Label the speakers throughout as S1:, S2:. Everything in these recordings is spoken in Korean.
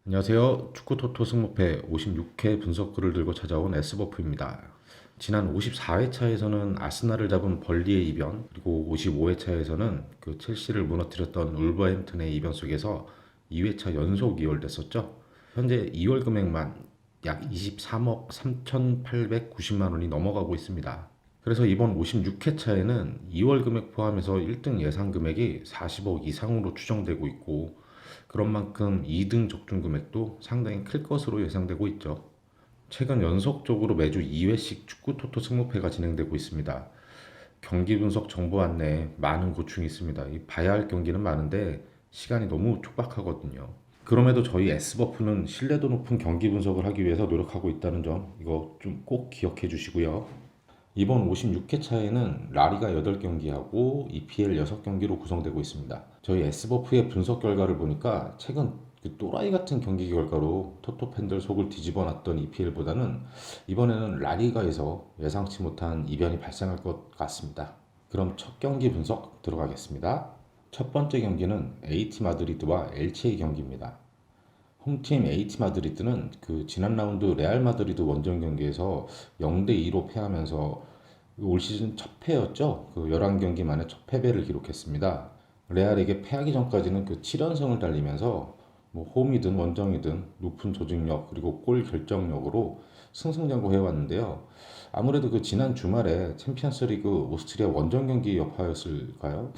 S1: 안녕하세요. 축구토토 승무패 56회 분석글을 들고 찾아온 S버프입니다. 지난 54회차에서는 아스날을 잡은 벌리의 이변, 그리고 55회차에서는 그 첼시를 무너뜨렸던 울버햄튼의 이변 속에서 2회차 연속 2월 됐었죠. 현재 2월 금액만 약 23억 3,890만 원이 넘어가고 있습니다. 그래서 이번 56회차에는 2월 금액 포함해서 1등 예상 금액이 40억 이상으로 추정되고 있고, 그런 만큼 2등 적중 금액도 상당히 클 것으로 예상되고 있죠. 최근 연속적으로 매주 2회씩 축구 토토 승무패가 진행되고 있습니다. 경기 분석 정보 안내에 많은 고충이 있습니다. 봐야 할 경기는 많은데 시간이 너무 촉박하거든요. 그럼에도 저희 S버프는 신뢰도 높은 경기 분석을 하기 위해서 노력하고 있다는 점, 이거 좀 꼭 기억해 주시고요. 이번 56회차에는 라리가 8경기하고 EPL 6경기로 구성되고 있습니다. 저희 S버프의 분석 결과를 보니까 최근 그 또라이 같은 경기 결과로 토토 팬들 속을 뒤집어 놨던 EPL보다는 이번에는 라리가에서 예상치 못한 이변이 발생할 것 같습니다. 그럼 첫 경기 분석 들어가겠습니다. 첫 번째 경기는 AT 마드리드와 엘체의 경기입니다. 홈팀 AT 마드리드는 그 지난 라운드 레알 마드리드 원정 경기에서 0대2로 패하면서 올 시즌 첫 패였죠. 그 11경기 만에 첫 패배를 기록했습니다. 레알에게 패하기 전까지는 그 7연승을 달리면서 뭐 홈이든 원정이든 높은 조직력 그리고 골 결정력으로 승승장구 해왔는데요. 아무래도 그 지난 주말에 챔피언스리그 오스트리아 원정 경기 여파였을까요?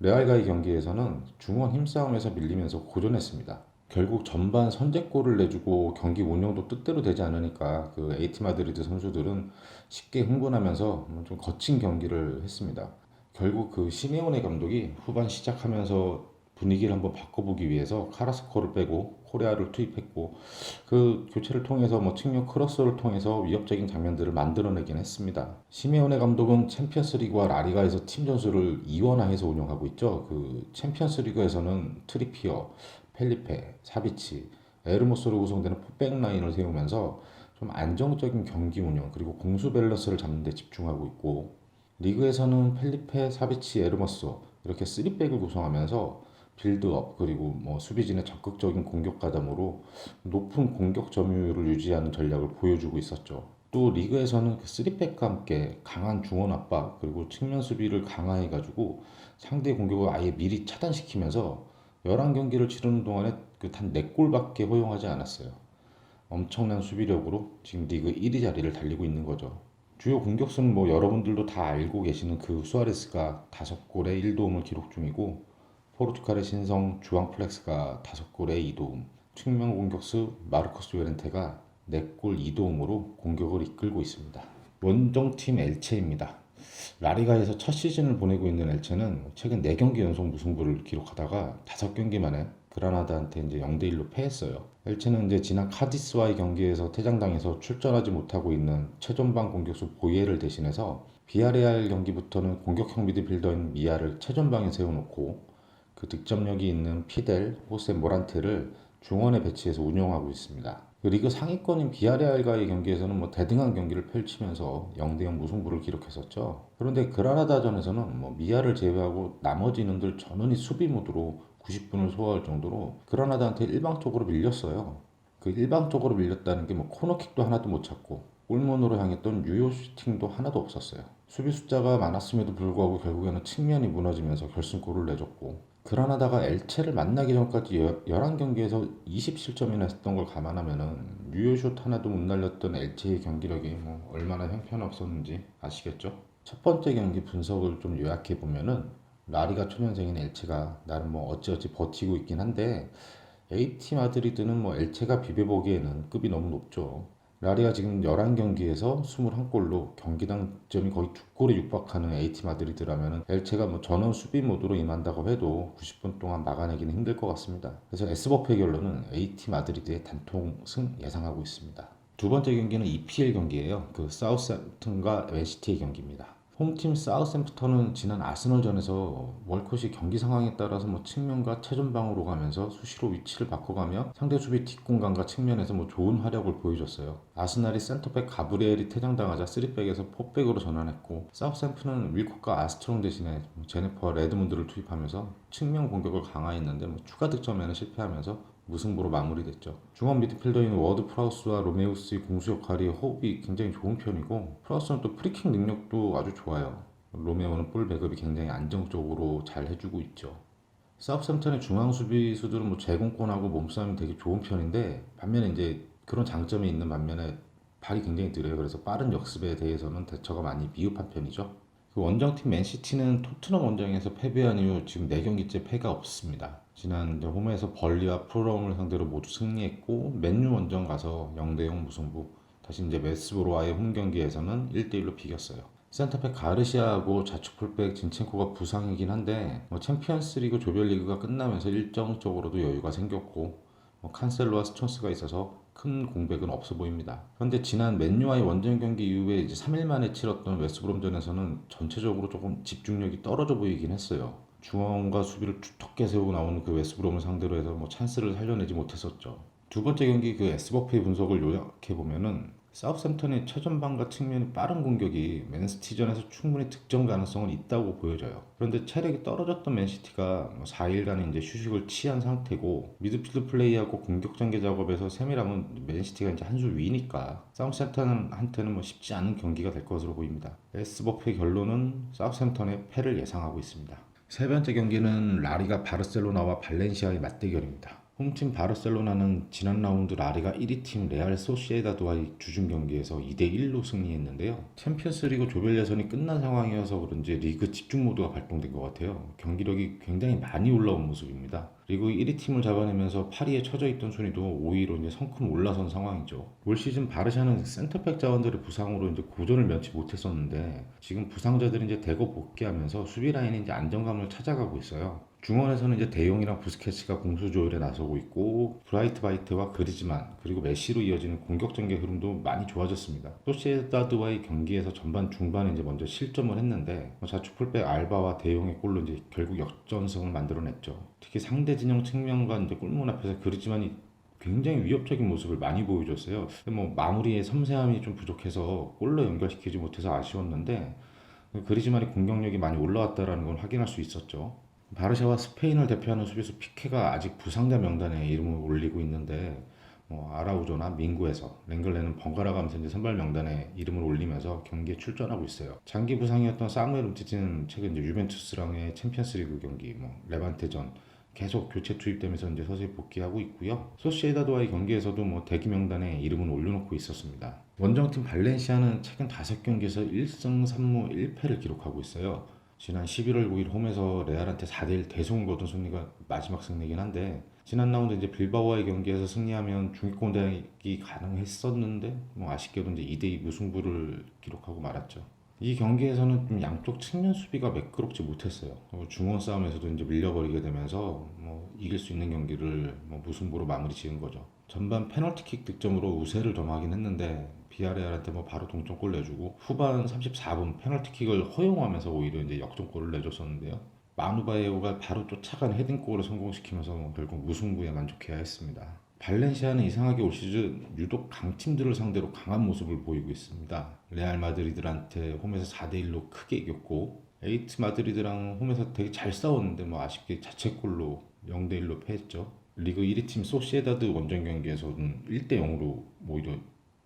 S1: 레알과의 경기에서는 중원 힘싸움에서 밀리면서 고전했습니다. 결국 전반 선제골을 내주고 경기 운영도 뜻대로 되지 않으니까 그 에이티 마드리드 선수들은 쉽게 흥분하면서 좀 거친 경기를 했습니다. 결국 그 시메오네 감독이 후반 시작하면서 분위기를 한번 바꿔보기 위해서 카라스코를 빼고 코레아를 투입했고, 그 교체를 통해서 뭐 측면 크로스를 통해서 위협적인 장면들을 만들어내긴 했습니다. 시메오네 감독은 챔피언스리그와 라리가에서 팀 전술을 이원화해서 운영하고 있죠. 그 챔피언스리그에서는 트리피어, 펠리페, 사비치, 에르모스로 구성되는 포백 라인을 세우면서 좀 안정적인 경기 운영 그리고 공수 밸런스를 잡는 데 집중하고 있고, 리그에서는 펠리페, 사비치, 에르모스 이렇게 3백을 구성하면서 빌드업 그리고 뭐 수비진의 적극적인 공격 가담으로 높은 공격 점유율을 유지하는 전략을 보여주고 있었죠. 또 리그에서는 그 3백과 함께 강한 중원 압박 그리고 측면 수비를 강화해가지고 상대 공격을 아예 미리 차단시키면서 11경기를 치르는 동안에 그 단 4골밖에 허용하지 않았어요. 엄청난 수비력으로 지금 리그 1위 자리를 달리고 있는 거죠. 주요 공격수는 뭐 여러분들도 다 알고 계시는 그 수아레스가 5골에 1도움을 기록 중이고, 포르투갈의 신성 주앙 플렉스가 5골에 2도움, 측면 공격수 마르코스 요렌테가 4골 2도움으로 공격을 이끌고 있습니다. 원정팀 엘체입니다. 라리가에서 첫 시즌을 보내고 있는 엘체는 최근 4경기 연속 무승부를 기록하다가 5경기 만에 그라나다한테 이제 0대1로 패했어요. 엘체는 이제 지난 카디스와의 경기에서 퇴장당해서 출전하지 못하고 있는 최전방 공격수 보이에를 대신해서 비아레알 경기부터는 공격형 미드필더인 미아를 최전방에 세워놓고 그 득점력이 있는 피델, 호세 모란테를 중원에 배치해서 운영하고 있습니다. 그 리그 상위권인 비아레알과의 경기에서는 뭐 대등한 경기를 펼치면서 0대0 무승부를 기록했었죠. 그런데 그라나다전에서는 뭐 미아를 제외하고 나머지 인원들 전원이 수비 모드로 90분을 소화할 정도로 그라나다한테 일방적으로 밀렸어요. 그 일방적으로 밀렸다는 게 뭐 코너킥도 하나도 못 찾고 골문으로 향했던 유효 슈팅도 하나도 없었어요. 수비 숫자가 많았음에도 불구하고 결국에는 측면이 무너지면서 결승골을 내줬고, 그라나다가 엘체를 만나기 전까지 11경기에서 20실점이나 했던 걸 감안하면은 유효슛 하나도 못 날렸던 엘체의 경기력이 뭐 얼마나 형편없었는지 아시겠죠? 첫 번째 경기 분석을 좀 요약해 보면은 라리가 초년생인 엘체가 나름 뭐 어찌어찌 버티고 있긴 한데, AT 마드리드는 뭐 엘체가 비벼보기에는 급이 너무 높죠. 라리가 지금 11경기에서 21골로 경기당 득점이 거의 2골에 육박하는 AT 마드리드라면 엘체가 뭐 전원 수비 모드로 임한다고 해도 90분 동안 막아내기는 힘들 것 같습니다. 그래서 S버프의 결론은 AT 마드리드의 단통승 예상하고 있습니다. 두 번째 경기는 EPL 경기예요. 그 사우스햄튼과 맨시티의 경기입니다. 홈팀 사우스햄프턴은 지난 아스널전에서 월컷이 경기 상황에 따라서 뭐 측면과 최전방으로 가면서 수시로 위치를 바꿔가며 상대 수비 뒷공간과 측면에서 뭐 좋은 활약을 보여줬어요. 아스날이 센터백 가브리엘이 퇴장당하자 3백에서 4백으로 전환했고, 사우스햄프턴은 윌콕과 아스트롱 대신에 제네퍼 레드문드를 투입하면서 측면 공격을 강화했는데 뭐 추가 득점에는 실패하면서 무승부로 마무리됐죠. 중원 미드필더인 워드 프라우스와 로메우스의 공수 역할이 호흡이 굉장히 좋은 편이고, 프라우스는 또 프리킥 능력도 아주 좋아요. 로메오는 볼 배급이 굉장히 안정적으로 잘 해주고 있죠. 사우스햄튼의 중앙 수비수들은 뭐 제공권하고 몸싸움이 되게 좋은 편인데, 반면에 이제 그런 장점이 있는 반면에 발이 굉장히 느려요. 그래서 빠른 역습에 대해서는 대처가 많이 미흡한 편이죠. 그 원정팀 맨시티는 토트넘 원정에서 패배한 이후 지금 4경기째 패가 없습니다. 지난 홈에서 벌리와 풀럼을 상대로 모두 승리했고, 맨유 원정 가서 0대0 무승부, 다시 이제 메스보로와의 홈 경기에서는 1대1로 비겼어요. 센터백 가르시아하고 좌측 풀백 진첸코가 부상이긴 한데, 챔피언스리그 조별리그가 끝나면서 일정적으로도 여유가 생겼고, 칸셀로와 스톤스가 있어서 큰 공백은 없어 보입니다. 그런데 지난 맨유와의 원정 경기 이후에 이제 3일 만에 치렀던 웨스트브롬전에서는 전체적으로 조금 집중력이 떨어져 보이긴 했어요. 중원과 수비를 두텁게 세우고 나오는 그 웨스트브롬을 상대로 해서 찬스를 살려내지 못했었죠. 두 번째 경기 그 S버프의 분석을 요약해 보면은, 사우스햄튼의 최전방과 측면의 빠른 공격이 맨시티전에서 충분히 득점 가능성은 있다고 보여져요. 그런데 체력이 떨어졌던 맨시티가 4일간 이제 휴식을 취한 상태고, 미드필드 플레이하고 공격 전개 작업에서 세밀함은 맨시티가 이제 한 수 위니까 사우스햄튼한테는 쉽지 않은 경기가 될 것으로 보입니다. S버프의 결론은 사우스햄튼의 패를 예상하고 있습니다. 세 번째 경기는 라리가 바르셀로나와 발렌시아의 맞대결입니다. 홈팀 바르셀로나는 지난 라운드 라리가 1위 팀 레알 소시에다드와의 주중 경기에서 2대1로 승리했는데요. 챔피언스리그 조별 예선이 끝난 상황이어서 그런지 리그 집중 모드가 발동된 것 같아요. 경기력이 굉장히 많이 올라온 모습입니다. 리그 1위 팀을 잡아내면서 파리에 처져 있던 순위도 5위로 이제 성큼 올라선 상황이죠. 올 시즌 바르샤는 센터백 자원들의 부상으로 이제 고전을 면치 못했었는데, 지금 부상자들이 이제 대거 복귀하면서 수비 라인이 이제 안정감을 찾아가고 있어요. 중원에서는 이제 대용이랑 부스케츠가 공수 조율에 나서고 있고, 브라이트바이트와 그리즈만 그리고 메시로 이어지는 공격 전개 흐름도 많이 좋아졌습니다. 소시에다드와의 경기에서 전반 중반에 이제 먼저 실점을 했는데, 좌측 풀백 알바와 대용의 골로 이제 결국 역전승을 만들어냈죠. 특히 상대 진영 측면과 이제 골문 앞에서 그리즈만이 굉장히 위협적인 모습을 많이 보여줬어요. 마무리의 섬세함이 좀 부족해서 골로 연결시키지 못해서 아쉬웠는데, 그리즈만이 공격력이 많이 올라왔다는 걸 확인할 수 있었죠. 바르샤와 스페인을 대표하는 수비수 피케가 아직 부상자 명단에 이름을 올리고 있는데, 아라우조나 민구에서 랭글레는 번갈아 가면서 이제 선발 명단에 이름을 올리면서 경기에 출전하고 있어요. 장기 부상이었던 사무엘 움티치는 최근 이제 유벤투스랑의 챔피언스리그 경기, 레반테전 계속 교체 투입되면서 이제 서서히 복귀하고 있고요. 소시에다드와의 경기에서도 대기 명단에 이름을 올려놓고 있었습니다. 원정팀 발렌시아는 최근 5경기에서 1승 3무 1패를 기록하고 있어요. 지난 11월 9일 홈에서 레알한테 4대1 대승을 거둔 승리가 마지막 승리긴 한데, 지난 라운드 이제 빌바오와의 경기에서 승리하면 중위권 대항이 가능했었는데, 아쉽게도 이제 2대2 무승부를 기록하고 말았죠. 이 경기에서는 좀 양쪽 측면 수비가 매끄럽지 못했어요. 중원 싸움에서도 이제 밀려버리게 되면서 이길 수 있는 경기를 무승부로 마무리 지은 거죠. 전반 페널티킥 득점으로 우세를 점하긴 했는데, 비아레알한테 바로 동점골 내주고, 후반 34분 페널티킥을 허용하면서 오히려 이제 역전골을 내줬었는데요. 마누바에오가 바로 쫓아간 헤딩골을 성공시키면서 결국 무승부에 만족해야 했습니다. 발렌시아는 이상하게 올 시즌 유독 강팀들을 상대로 강한 모습을 보이고 있습니다. 레알 마드리드한테 홈에서 4대1로 크게 이겼고, 에이트 마드리드랑 홈에서 되게 잘 싸웠는데 아쉽게 자책골로 0대1로 패했죠. 리그 1위 팀 소시에다드 원정 경기에서는 1대0으로 오히려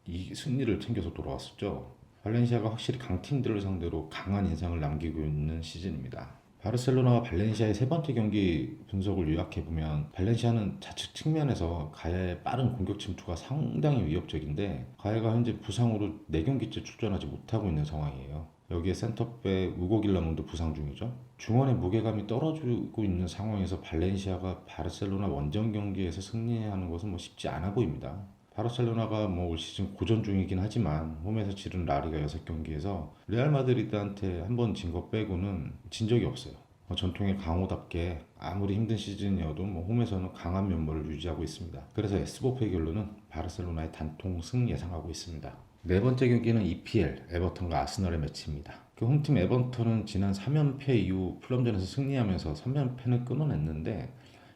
S1: 이 승리를 챙겨서 돌아왔었죠. 발렌시아가 확실히 강팀들을 상대로 강한 인상을 남기고 있는 시즌입니다. 바르셀로나와 발렌시아의 세 번째 경기 분석을 요약해보면, 발렌시아는 좌측 측면에서 가야의 빠른 공격 침투가 상당히 위협적인데, 가야가 현재 부상으로 4경기째 출전하지 못하고 있는 상황이에요. 여기에 센터백 우고 길라문도 부상 중이죠. 중원의 무게감이 떨어지고 있는 상황에서 발렌시아가 바르셀로나 원정 경기에서 승리하는 것은 쉽지 않아 보입니다. 바르셀로나가 올 시즌 고전 중이긴 하지만 홈에서 치른 라리가 6경기에서 레알 마드리드한테 한 번 진 거 빼고는 진 적이 없어요. 전통의 강호답게 아무리 힘든 시즌이어도 홈에서는 강한 면모를 유지하고 있습니다. 그래서 S보프의 결론은 바르셀로나의 단통 승 예상하고 있습니다. 네 번째 경기는 EPL 에버턴과 아스널의 매치입니다. 그 홈팀 에버턴은 지난 3연패 이후 풀럼전에서 승리하면서 3연패는 끊어냈는데,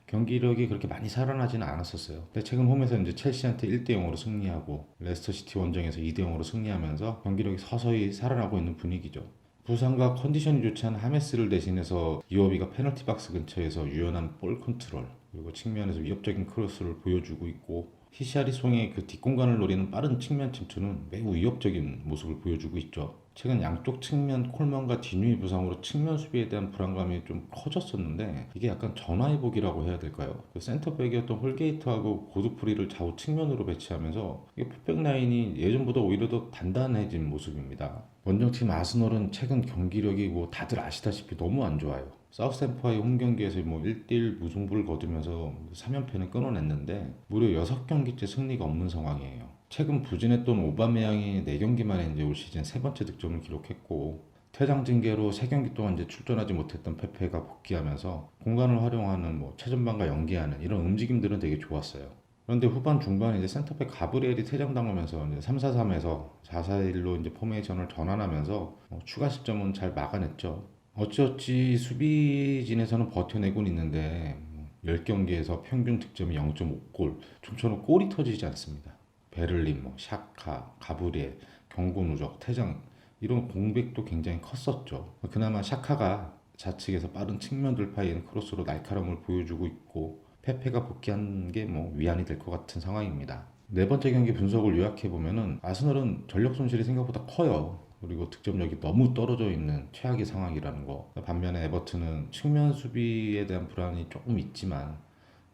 S1: 경기력이 그렇게 많이 살아나지는 않았었어요. 근데 최근 홈에서 이제 첼시한테 1대0으로 승리하고, 레스터시티 원정에서 2대0으로 승리하면서 경기력이 서서히 살아나고 있는 분위기죠. 부상과 컨디션이 좋지 않은 하메스를 대신해서 이워비가 페널티 박스 근처에서 유연한 볼 컨트롤, 그리고 측면에서 위협적인 크로스를 보여주고 있고 히샤리송의 그 뒷공간을 노리는 빠른 측면 침투는 매우 위협적인 모습을 보여주고 있죠. 최근 양쪽 측면 콜먼과 디뉴이 부상으로 측면 수비에 대한 불안감이 좀 커졌었는데 이게 약간 전화위복이라고 해야 될까요? 그 센터백이었던 홀게이트하고 고드프리를 좌우 측면으로 배치하면서 이게 풀백 라인이 예전보다 오히려 더 단단해진 모습입니다. 원정팀 아스널은 최근 경기력이 뭐 다들 아시다시피 너무 안 좋아요. 사우스햄프와의 홈 경기에서 뭐 1대1 무승부를 거두면서 3연패는 끊어냈는데 무려 6경기째 승리가 없는 상황이에요. 최근 부진했던 오바메양이 4경기 만에 이제 올 시즌 세 번째 득점을 기록했고 퇴장 징계로 3경기 동안 이제 출전하지 못했던 페페가 복귀하면서 공간을 활용하는 뭐 최전방과 연계하는 이런 움직임들은 되게 좋았어요. 그런데 후반 중반에 이제 센터백 가브리엘이 퇴장당하면서 이제 3-4-3에서 4-4-1로 이제 포메이션을 전환하면서 추가 실점은 잘 막아냈죠. 어찌어찌 수비진에서는 버텨내곤 있는데 10경기에서 평균 득점이 0.5골, 좀처럼 골이 터지지 않습니다. 베를린, 샤카, 가브리엘, 경고 누적, 퇴장 이런 공백도 굉장히 컸었죠. 그나마 샤카가 좌측에서 빠른 측면 돌파에 크로스로 날카로움을 보여주고 있고 페페가 복귀한 게 위안이 될 것 같은 상황입니다. 네 번째 경기 분석을 요약해 보면은 아스널은 전력 손실이 생각보다 커요. 그리고 득점력이 너무 떨어져 있는 최악의 상황이라는 거. 반면에 에버튼은 측면 수비에 대한 불안이 조금 있지만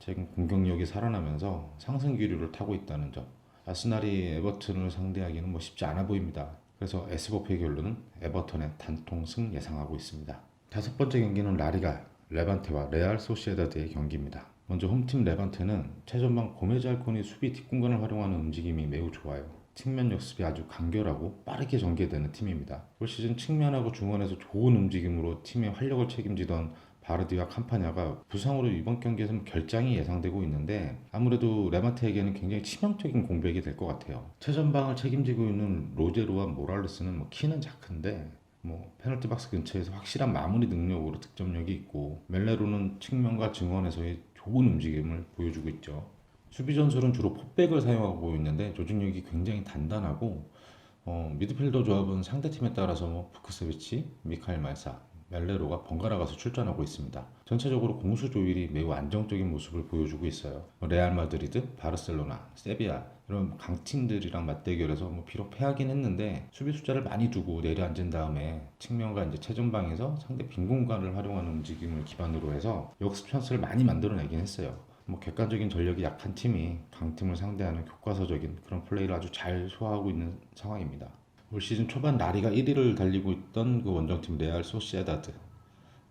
S1: 최근 공격력이 살아나면서 상승 기류를 타고 있다는 점. 아스날이 에버튼을 상대하기는 쉽지 않아 보입니다. 그래서 S버프의 결론은 에버턴의 단통승 예상하고 있습니다. 다섯 번째 경기는 라리가 레반테와 레알 소시에다드의 경기입니다. 먼저 홈팀 레반테는 최전방 고메즈 알콘이 수비 뒷공간을 활용하는 움직임이 매우 좋아요. 측면 역습이 아주 간결하고 빠르게 전개되는 팀입니다. 올 시즌 측면하고 중원에서 좋은 움직임으로 팀의 활력을 책임지던 바르디와 캄파냐가 부상으로 이번 경기에서는 결장이 예상되고 있는데 아무래도 레반테에게는 굉장히 치명적인 공백이 될 것 같아요. 최전방을 책임지고 있는 로제로와 모랄레스는 키는 작은데 페널티 박스 근처에서 확실한 마무리 능력으로 득점력이 있고 멜레로는 측면과 중원에서의 좋은 움직임을 보여주고 있죠. 수비 전술은 주로 포백을 사용하고 있는데 조직력이 굉장히 단단하고 미드필더 조합은 상대팀에 따라서 부크세비치, 미카엘 말사, 멜레로가 번갈아 가서 출전하고 있습니다. 전체적으로 공수 조율이 매우 안정적인 모습을 보여주고 있어요. 레알 마드리드, 바르셀로나, 세비야 이런 강팀들이랑 맞대결해서 비록 패하긴 했는데 수비 숫자를 많이 두고 내려앉은 다음에 측면과 이제 최전방에서 상대 빈 공간을 활용하는 움직임을 기반으로 해서 역습 찬스를 많이 만들어내긴 했어요. 객관적인 전력이 약한 팀이 강팀을 상대하는 교과서적인 그런 플레이를 아주 잘 소화하고 있는 상황입니다. 올 시즌 초반 라리가 1위를 달리고 있던 그 원정팀 레알 소시에다드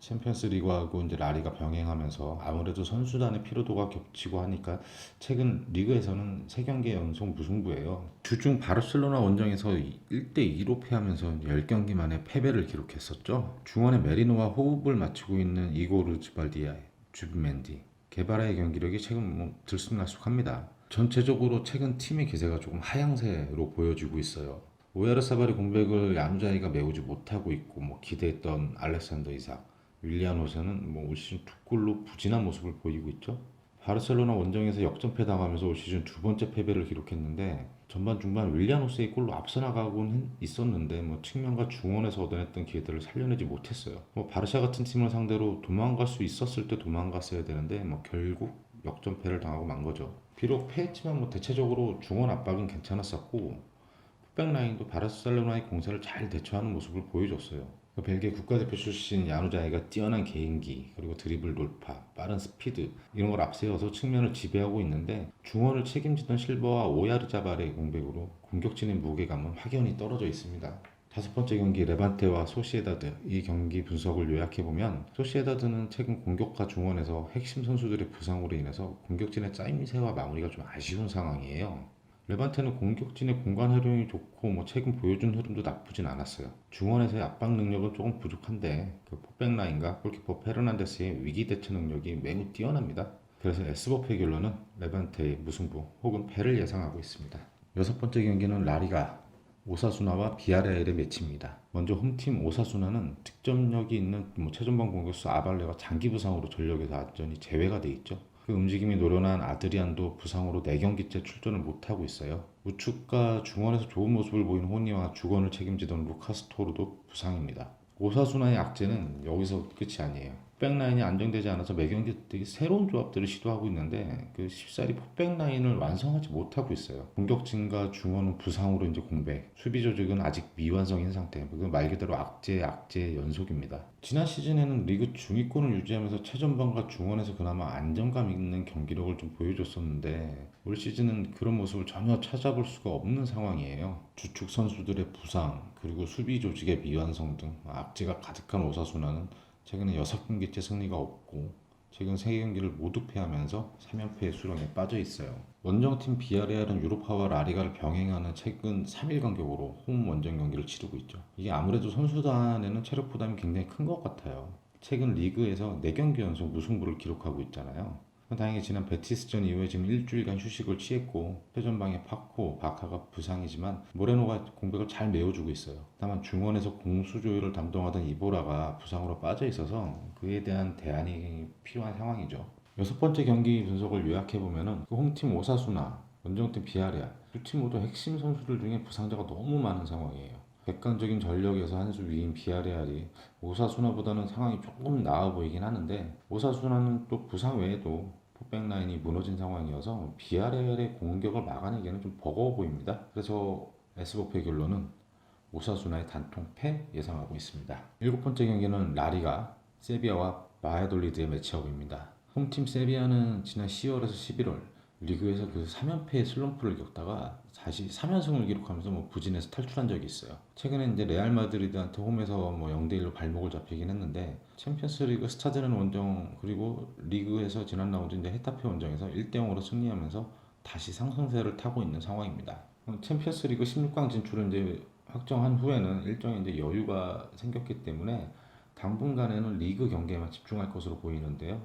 S1: 챔피언스 리그하고 이제 라리가 병행하면서 아무래도 선수단의 피로도가 겹치고 하니까 최근 리그에서는 3경기 연속 무승부예요. 주중 바르셀로나 원정에서 1대2로 패하면서 10경기 만에 패배를 기록했었죠. 중원에 메리노와 호흡을 맞추고 있는 이고르 즈발디아, 주비멘디, 게바라의 경기력이 최근 들쑥날쑥합니다. 전체적으로 최근 팀의 기세가 조금 하향세로 보여지고 있어요. 오야르사발의 공백을 야누자이가 메우지 못하고 있고 기대했던 알렉산더 이삭, 윌리안 호세는 올 시즌 2골로 부진한 모습을 보이고 있죠. 바르셀로나 원정에서 역전패 당하면서 올 시즌 2번째 패배를 기록했는데 전반 중반 윌리안 호세의 골로 앞서 나가고는 있었는데 측면과 중원에서 얻어냈던 기회들을 살려내지 못했어요. 바르샤 같은 팀을 상대로 도망갈 수 있었을 때 도망갔어야 되는데 결국 역전패를 당하고 만 거죠. 비록 패했지만 대체적으로 중원 압박은 괜찮았었고 백라인도 바르셀로나의 공세를 잘 대처하는 모습을 보여줬어요. 벨기에 국가대표 출신 야누자이가 뛰어난 개인기, 그리고 드리블 돌파, 빠른 스피드 이런 걸 앞세워서 측면을 지배하고 있는데 중원을 책임지던 실버와 오야르자발의 공백으로 공격진의 무게감은 확연히 떨어져 있습니다. 다섯 번째 경기 레반테와 소시에다드 이 경기 분석을 요약해보면 소시에다드는 최근 공격과 중원에서 핵심 선수들의 부상으로 인해서 공격진의 짜임새와 마무리가 좀 아쉬운 상황이에요. 레반테는 공격진의 공간 활용이 좋고 최근 보여준 흐름도 나쁘진 않았어요. 중원에서의 압박 능력은 조금 부족한데 그 포백 라인과 골키퍼 페르난데스의 위기 대처 능력이 매우 뛰어납니다. 그래서 S버프의 결론은 레반테의 무승부 혹은 패를 예상하고 있습니다. 여섯 번째 경기는 라리가 오사수나와 비아레알의 매치입니다. 먼저 홈팀 오사수나는 득점력이 있는 최전방 공격수 아발레가 장기 부상으로 전력에서 완전히 제외가 돼 있죠. 그 움직임이 노련한 아드리안도 부상으로 4경기째 출전을 못하고 있어요. 우측과 중원에서 좋은 모습을 보이는 호니와 주건을 책임지던 루카스 토르도 부상입니다. 오사수나의 악재는 여기서 끝이 아니에요. 포백 라인이 안정되지 않아서 매경기 되게 새로운 조합들을 시도하고 있는데 그 쉽사리 포백 라인을 완성하지 못하고 있어요. 공격진과 중원은 부상으로 이제 공백, 수비 조직은 아직 미완성인 상태. 그 말 그대로 악재의 연속입니다. 지난 시즌에는 리그 중위권을 유지하면서 최전방과 중원에서 그나마 안정감 있는 경기력을 좀 보여줬었는데 올 시즌은 그런 모습을 전혀 찾아볼 수가 없는 상황이에요. 주축 선수들의 부상, 그리고 수비 조직의 미완성 등 악재가 가득한 오사수나는 최근에 6경기째 승리가 없고 최근 3경기를 모두 패하면서 3연패의 수렁에 빠져 있어요. 원정팀 비아레알은 유로파와 라리가를 병행하는 최근 3일 간격으로 홈 원정 경기를 치르고 있죠. 이게 아무래도 선수단에는 체력 부담이 굉장히 큰 것 같아요. 최근 리그에서 4경기 연속 무승부를 기록하고 있잖아요. 다행히 지난 베티스전 이후에 지금 일주일간 휴식을 취했고 최전방의 파코, 바카가 부상이지만 모레노가 공백을 잘 메워주고 있어요. 다만 중원에서 공수 조율을 담당하던 이보라가 부상으로 빠져 있어서 그에 대한 대안이 필요한 상황이죠. 6번째 경기 분석을 요약해보면 그 홈팀 오사수나 원정팀 비아레알 두 팀 모두 핵심 선수들 중에 부상자가 너무 많은 상황이에요. 객관적인 전력에서 한 수 위인 비아레알이 오사수나보다는 상황이 조금 나아 보이긴 하는데 오사수나는 또 부상 외에도 포백 라인이 무너진 상황이어서 비아레알의 공격을 막아내기에는 좀 버거워 보입니다. 그래서 S버프의 결론은 오사수나의 단통 패 예상하고 있습니다. 7번째 경기는 라리가 세비야와 바야돌리드의 매치업입니다. 홈팀 세비야는 지난 10월에서 11월 리그에서 그 3연패의 슬럼프를 겪다가 다시 3연승을 기록하면서 부진해서 탈출한 적이 있어요. 최근에 이제 레알 마드리드한테 홈에서 0대1로 발목을 잡히긴 했는데 챔피언스리그 스타드는 원정 그리고 리그에서 지난 라운드 이제 헤타페 원정에서 1대0으로 승리하면서 다시 상승세를 타고 있는 상황입니다. 챔피언스리그 16강 진출을 이제 확정한 후에는 일정의 이제 여유가 생겼기 때문에 당분간에는 리그 경기에만 집중할 것으로 보이는데요.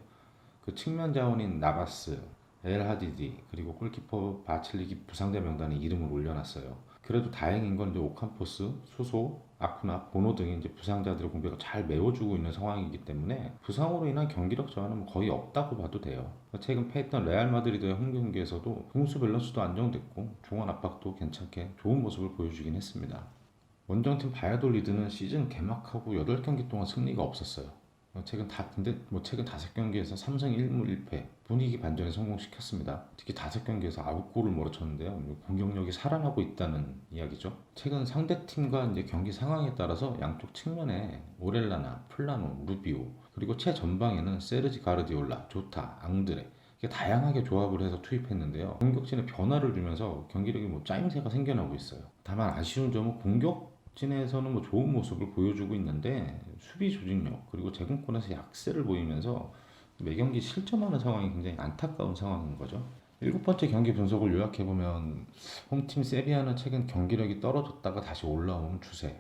S1: 그 측면 자원인 나바스, 엘 하디디 그리고 골키퍼 바칠릭이 부상자 명단에 이름을 올려놨어요. 그래도 다행인 건 이제 오캄포스, 수소, 아쿠나, 보노 등이 이제 부상자들의 공백을 잘 메워주고 있는 상황이기 때문에 부상으로 인한 경기력 저하는 거의 없다고 봐도 돼요. 최근 패했던 레알 마드리드의 홈 경기에서도 공수 밸런스도 안정됐고 중원 압박도 괜찮게 좋은 모습을 보여주긴 했습니다. 원정팀 바야돌리드는 시즌 개막하고 8경기 동안 승리가 없었어요. 최근 5경기에서 3승 1무 1패 분위기 반전에 성공시켰습니다. 특히 5경기에서 9골을 몰아쳤는데요. 공격력이 살아나고 있다는 이야기죠. 최근 상대팀과 이제 경기 상황에 따라서 양쪽 측면에 오렐라나, 플라노, 루비오 그리고 최전방에는 세르지 가르디올라, 조타, 앙드레 이렇게 다양하게 조합을 해서 투입했는데요. 공격진에 변화를 주면서 경기력이 짜임새가 생겨나고 있어요. 다만 아쉬운 점은 공격진에서는 좋은 모습을 보여주고 있는데 수비 조직력 그리고 제공권에서 약세를 보이면서 매경기 실점하는 상황이 굉장히 안타까운 상황인 거죠. 7번째 경기 분석을 요약해보면 홈팀 세비야는 최근 경기력이 떨어졌다가 다시 올라오는 추세,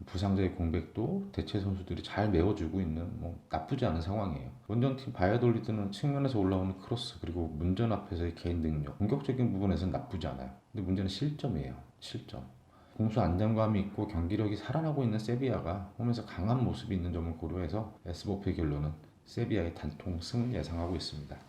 S1: 부상자의 공백도 대체 선수들이 잘 메워주고 있는 나쁘지 않은 상황이에요. 원정팀 바야돌리드는 측면에서 올라오는 크로스 그리고 문전 앞에서의 개인 능력 공격적인 부분에서는 나쁘지 않아요. 근데 문제는 실점이에요. 실점. 공수 안정감이 있고 경기력이 살아나고 있는 세비야가 홈에서 강한 모습이 있는 점을 고려해서 S버프의 결론은 세비야의 단통 승을 예상하고 있습니다.